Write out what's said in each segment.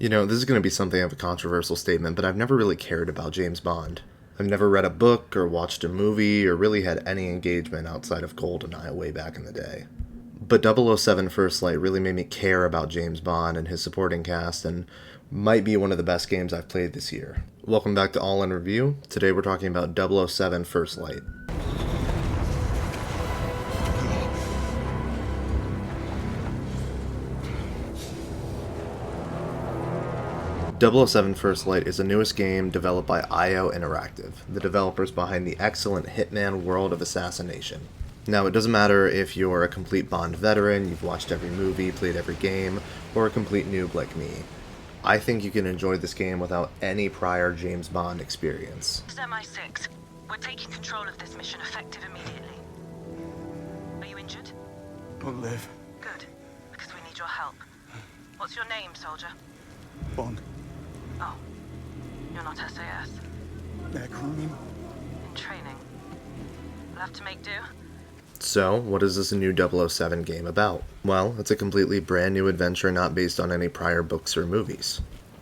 You know, this is going to be something of a controversial statement, but I've never really cared about James Bond. I've never read a book or watched a movie or really had any engagement outside of GoldenEye way back in the day. But 007 First Light really made me care about James Bond and his supporting cast, and might be one of the best games I've played this year. Welcome back to All in Review. Today we're talking about 007 First Light. "007 First Light" is the newest game developed by IO Interactive, the developers behind the excellent Hitman World of Assassination. Now, it doesn't matter if you're a complete Bond veteran, you've watched every movie, played every game, or a complete noob like me. I think you can enjoy this game without any prior James Bond experience. It's MI6. We're taking control of this mission effective immediately. Are you injured? I'll live. Good, because we need your help. What's your name, soldier? Bond. Oh, you're not SAS. They're crewman. In training. We'll have to make do. So, what is this new 007 game about? Well, it's a completely brand new adventure not based on any prior books or movies.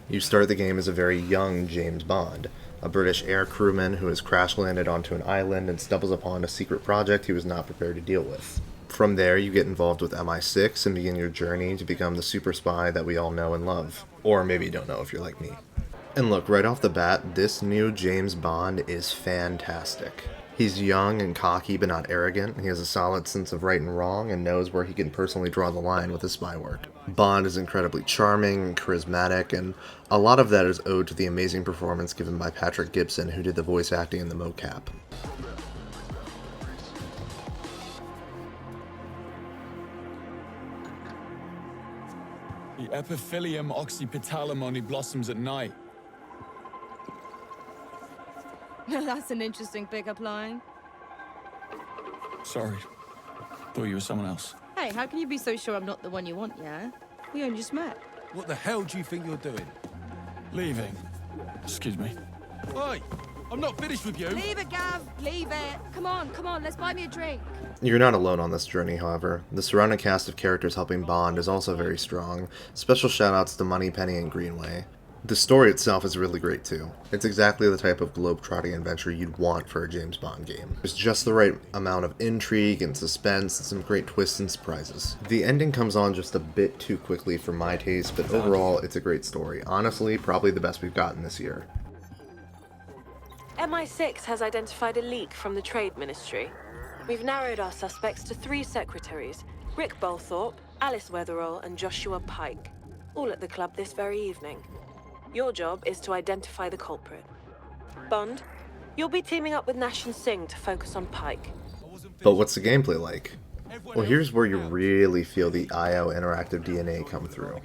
You start the game as a very young James Bond, a British air crewman who has crash landed onto an island and stumbles upon a secret project he was not prepared to deal with. From there, you get involved with MI6 and begin your journey to become the super spy that we all know and love. Or maybe don't know if you're like me. And look, right off the bat, this new James Bond is fantastic. He's young and cocky but not arrogant. He has a solid sense of right and wrong and knows where he can personally draw the line with his spy work. Bond is incredibly charming and charismatic, and a lot of that is owed to the amazing performance given by Patrick Gibson, who did the voice acting in the mocap. The epiphylium oxypetalum only blossoms at night. That's an interesting pickup line. Sorry. Thought you were someone else. Hey, how can you be so sure I'm not the one you want, yeah? We only just met. What the hell do you think you're doing? Leaving. Excuse me. Oi! I'm not finished with you! Leave it, Gav! Leave it! Come on, let's buy me a drink. You're not alone on this journey, however. The surrounding cast of characters helping Bond is also very strong. Special shoutouts to Moneypenny and Greenway. The story itself is really great too. It's exactly the type of globe-trotting adventure you'd want for a James Bond game. There's just the right amount of intrigue and suspense and some great twists and surprises. The ending comes on just a bit too quickly for my taste, but overall it's a great story. Honestly, probably the best we've gotten this year. MI6 has identified a leak from the Trade Ministry. We've narrowed our suspects to 3 secretaries, Rick Bolthorpe, Alice Weatherall, and Joshua Pike, all at the club this very evening. Your job is to identify the culprit. Bond, you'll be teaming up with Nash and Singh to focus on Pike. But what's the gameplay like? Well, here's where you really feel the IO Interactive DNA come through.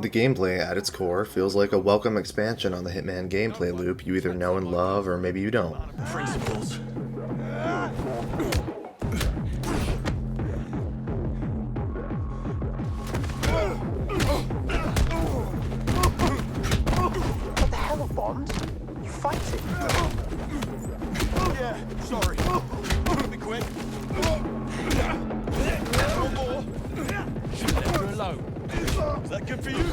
The gameplay, at its core, feels like a welcome expansion on the Hitman gameplay loop you either know and love, or maybe you don't. Principles. Bond? You fighting? Yeah, sorry. Be quick. One more. Let her alone. Is that good for you?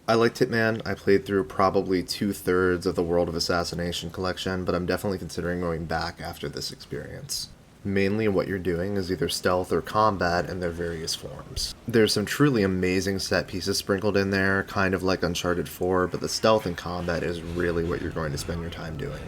I liked Hitman. I played through probably 2/3 of the World of Assassination collection, but I'm definitely considering going back after this experience. Mainly what you're doing is either stealth or combat in their various forms. There's some truly amazing set pieces sprinkled in there, kind of like Uncharted 4, but the stealth and combat is really what you're going to spend your time doing.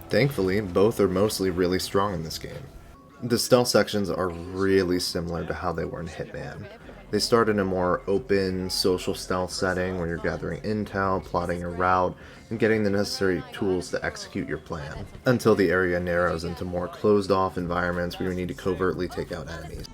Thankfully, both are mostly really strong in this game. The stealth sections are really similar to how they were in Hitman. They start in a more open, social stealth setting where you're gathering intel, plotting your route, and getting the necessary tools to execute your plan, until the area narrows into more closed-off environments where you need to covertly take out enemies.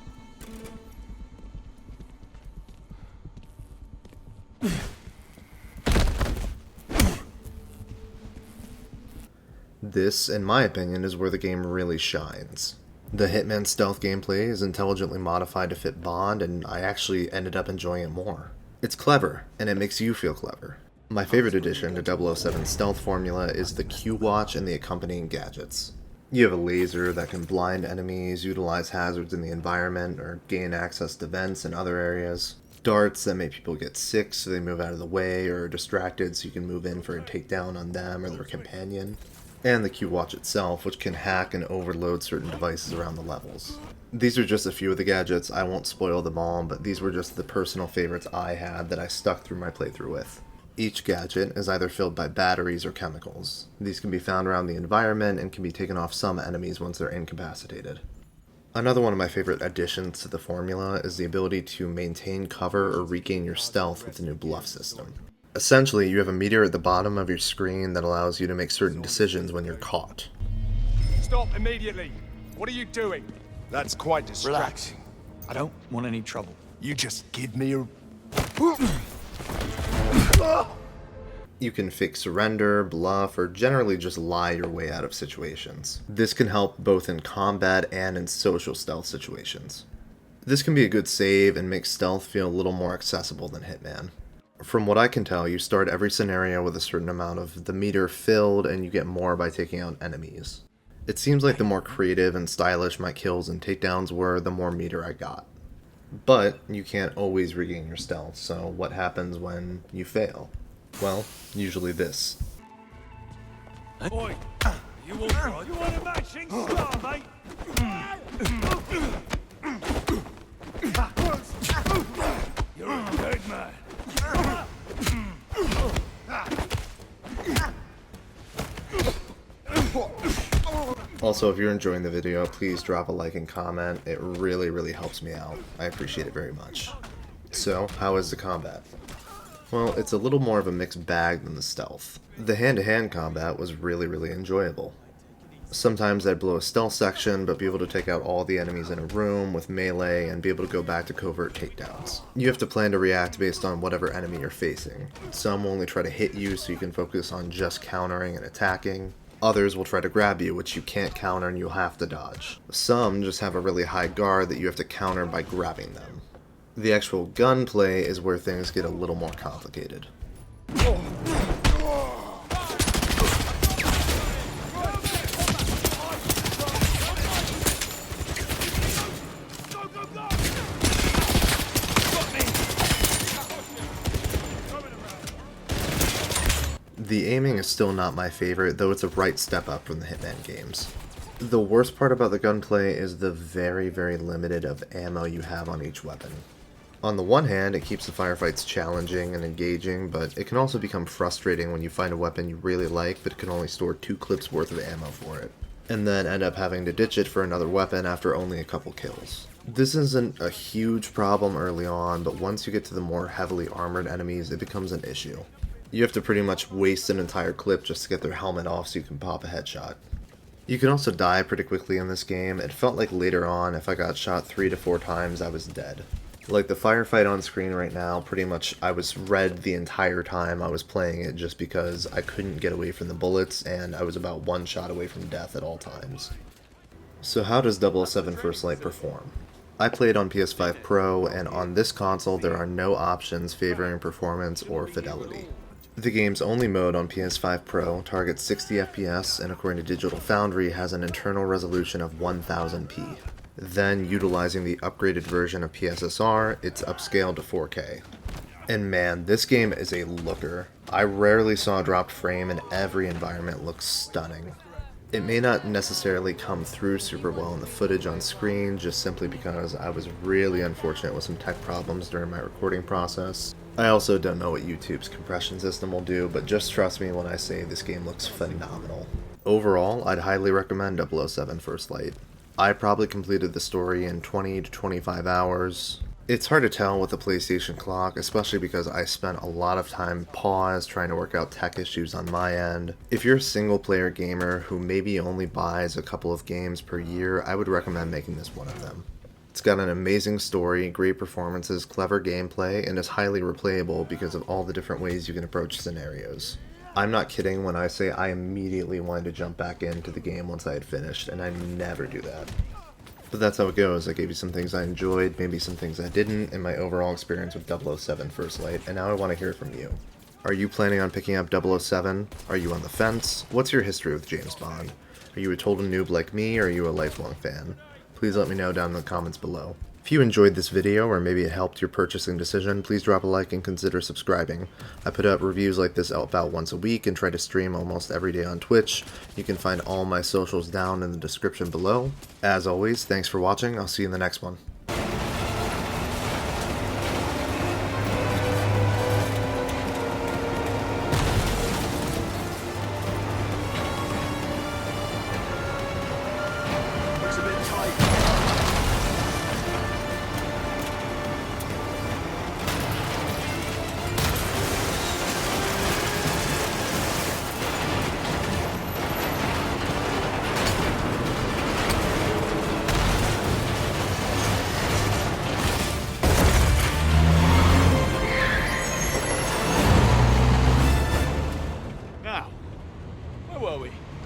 This, in my opinion, is where the game really shines. The Hitman stealth gameplay is intelligently modified to fit Bond, and I actually ended up enjoying it more. It's clever, and it makes you feel clever. My favorite addition to 007's stealth formula is the Q-Watch and the accompanying gadgets. You have a laser that can blind enemies, utilize hazards in the environment, or gain access to vents in other areas. Darts that make people get sick so they move out of the way, or are distracted so you can move in for a takedown on them or their companion. And the Q-Watch itself, which can hack and overload certain devices around the levels. These are just a few of the gadgets. I won't spoil them all, but these were just the personal favorites I had that I stuck through my playthrough with. Each gadget is either filled by batteries or chemicals. These can be found around the environment and can be taken off some enemies once they're incapacitated. Another one of my favorite additions to the formula is the ability to maintain cover or regain your stealth with the new bluff system. Essentially, you have a meter at the bottom of your screen that allows you to make certain decisions when you're caught. Stop immediately. What are you doing? That's quite distracting. Relax. I don't want any trouble. You just give me a... You can fake surrender, bluff, or generally just lie your way out of situations. This can help both in combat and in social stealth situations. This can be a good save and make stealth feel a little more accessible than Hitman. From what I can tell, you start every scenario with a certain amount of the meter filled, and you get more by taking out enemies. It seems like the more creative and stylish my kills and takedowns were, the more meter I got. But you can't always regain your stealth, so what happens when you fail? Well, usually this. Oi, you all right? You want a matching star, mate? You're a dead man. Also, if you're enjoying the video, please drop a like and comment. It really helps me out. I appreciate it very much. So, how is the combat? Well, it's a little more of a mixed bag than the stealth. The hand-to-hand combat was really enjoyable. Sometimes I'd blow a stealth section, but be able to take out all the enemies in a room with melee and be able to go back to covert takedowns. You have to plan to react based on whatever enemy you're facing. Some will only try to hit you so you can focus on just countering and attacking. Others will try to grab you, which you can't counter and you'll have to dodge. Some just have a really high guard that you have to counter by grabbing them. The actual gunplay is where things get a little more complicated. The aiming is still not my favorite, though it's a right step up from the Hitman games. The worst part about the gunplay is the very limited of ammo you have on each weapon. On the one hand, it keeps the firefights challenging and engaging, but it can also become frustrating when you find a weapon you really like but can only store 2 clips worth of ammo for it, and then end up having to ditch it for another weapon after only a couple kills. This isn't a huge problem early on, but once you get to the more heavily armored enemies, it becomes an issue. You have to pretty much waste an entire clip just to get their helmet off so you can pop a headshot. You can also die pretty quickly in this game. It felt like later on, if I got shot 3 to 4 times, I was dead. Like the firefight on screen right now, pretty much I was red the entire time I was playing it just because I couldn't get away from the bullets and I was about 1 shot away from death at all times. So how does 007 First Light perform? I played on PS5 Pro, and on this console there are no options favoring performance or fidelity. The game's only mode on PS5 Pro targets 60 FPS and according to Digital Foundry has an internal resolution of 1000p. Then, utilizing the upgraded version of PSSR, it's upscaled to 4K. And man, this game is a looker. I rarely saw a dropped frame and every environment looks stunning. It may not necessarily come through super well in the footage on screen, just simply because I was really unfortunate with some tech problems during my recording process. I also don't know what YouTube's compression system will do, but just trust me when I say this game looks phenomenal. Overall, I'd highly recommend 007 First Light. I probably completed the story in 20 to 25 hours. It's hard to tell with the PlayStation clock, especially because I spent a lot of time paused trying to work out tech issues on my end. If you're a single player gamer who maybe only buys a couple of games per year, I would recommend making this one of them. It's got an amazing story, great performances, clever gameplay, and is highly replayable because of all the different ways you can approach scenarios. I'm not kidding when I say I immediately wanted to jump back into the game once I had finished, and I never do that. But that's how it goes. I gave you some things I enjoyed, maybe some things I didn't, and my overall experience with 007 First Light, and now I want to hear from you. Are you planning on picking up 007? Are you on the fence? What's your history with James Bond? Are you a total noob like me, or are you a lifelong fan? Please let me know down in the comments below. If you enjoyed this video, or maybe it helped your purchasing decision, please drop a like and consider subscribing. I put out reviews like this about once a week and try to stream almost every day on Twitch. You can find all my socials down in the description below. As always, thanks for watching. I'll see you in the next one.